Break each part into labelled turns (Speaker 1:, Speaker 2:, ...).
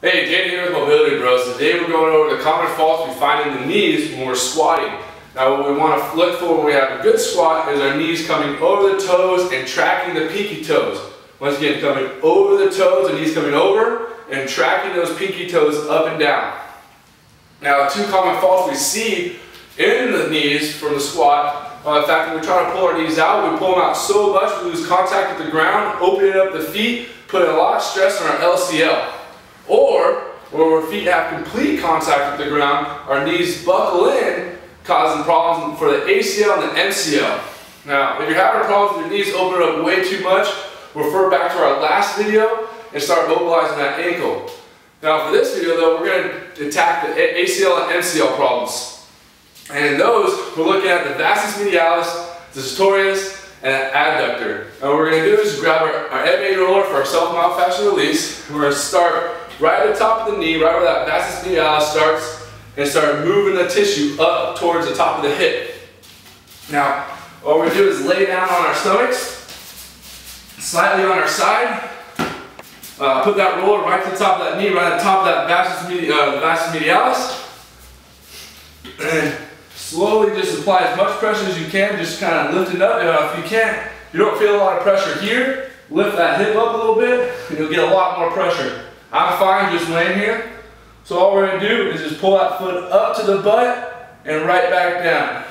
Speaker 1: Hey, Danny here with Mobility Bros. Today we're going over the common faults we find in the knees when we're squatting. Now what we want to look for when we have a good squat is our knees coming over the toes and tracking the pinky toes. Once again, coming over the toes, the knees coming over and tracking those pinky toes up and down. Now two common faults we see in the knees from the squat are the fact that we try to pull our knees out, we pull them out so much we lose contact with the ground, opening up the feet, putting a lot of stress on our LCL. Or, where our feet have complete contact with the ground, our knees buckle in, causing problems for the ACL and the MCL. Now, if you're having problems with your knees opening up way too much, refer back to our last video and start mobilizing that ankle. Now, for this video though, we're going to attack the ACL and MCL problems. And in those, we're looking at the vastus medialis, the sartorius, and an adductor. And what we're going to do is grab our MA roller for our self-myofascial release. We're going to start right at the top of the knee, right where that vastus medialis starts, and start moving the tissue up towards the top of the hip. Now, what we're going to do is lay down on our stomachs, slightly on our side, put that roller right to the top of that knee, right at the top of that vastus medialis, and slowly just apply as much pressure as you can, just kind of lift it up. If you don't feel a lot of pressure here, lift that hip up a little bit, and you'll get a lot more pressure. I'm fine just laying here. So all we're going to do is just pull that foot up to the butt and right back down.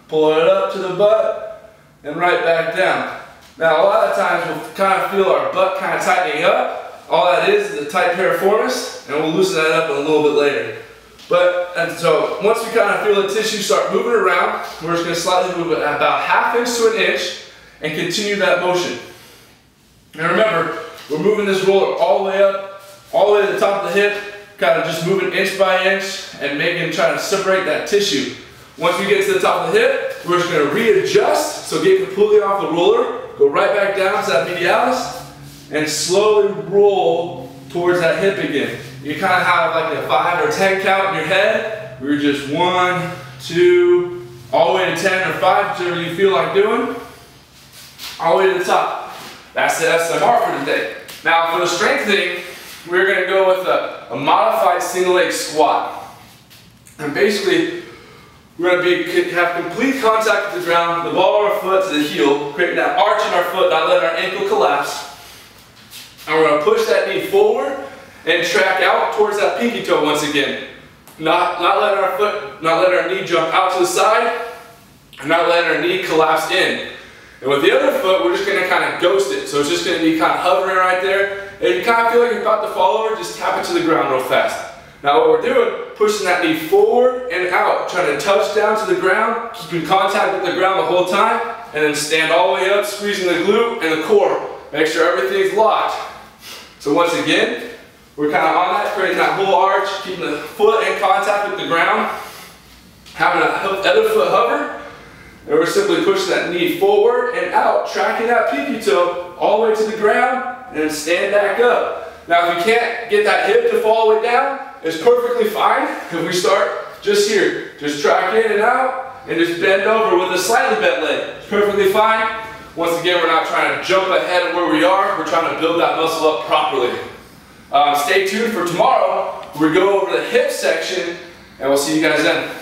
Speaker 1: Pull it up to the butt and right back down. Now a lot of times we'll kind of feel our butt kind of tightening up. All that is a tight piriformis, and we'll loosen that up a little bit later. So once we kind of feel the tissue start moving around, we're just going to slightly move it about ½ inch to an inch and continue that motion. Now remember, we're moving this roller all the way up, all the way to the top of the hip, kind of just moving inch by inch and trying to separate that tissue. Once we get to the top of the hip, we're just going to readjust, so get completely off the roller, go right back down to that medialis, and slowly roll towards that hip again. You kind of have like a 5 or 10 count in your head. We're just 1, 2, all the way to 10 or 5, whichever you feel like doing, all the way to the top. That's the SMR for today. Now for the strengthening, we're going to go with a modified single leg squat. And basically, we're going to have complete contact with the ground, the ball of our foot to the heel, creating that arch in our foot, not letting our ankle collapse. And we're going to push that knee forward and track out towards that pinky toe once again. Not letting our knee jump out to the side, and not letting our knee collapse in. And with the other foot, we're just going to kind of ghost it. So it's just going to be kind of hovering right there. And if you kind of feel like you're about to fall over, just tap it to the ground real fast. Now what we're doing, pushing that knee forward and out, trying to touch down to the ground, keeping contact with the ground the whole time, and then stand all the way up, squeezing the glute and the core. Make sure everything's locked. So once again, we're kind of on that, creating that whole arch, keeping the foot in contact with the ground, having that other foot hover, and we're simply pushing that knee forward and out, tracking that pinky toe all the way to the ground, and then stand back up. Now if you can't get that hip to fall all the way down, it's perfectly fine if we start just here. Just track in and out, and just bend over with a slightly bent leg. It's perfectly fine. Once again, we're not trying to jump ahead of where we are, we're trying to build that muscle up properly. Stay tuned for tomorrow, where we go over the hip section, and we'll see you guys then.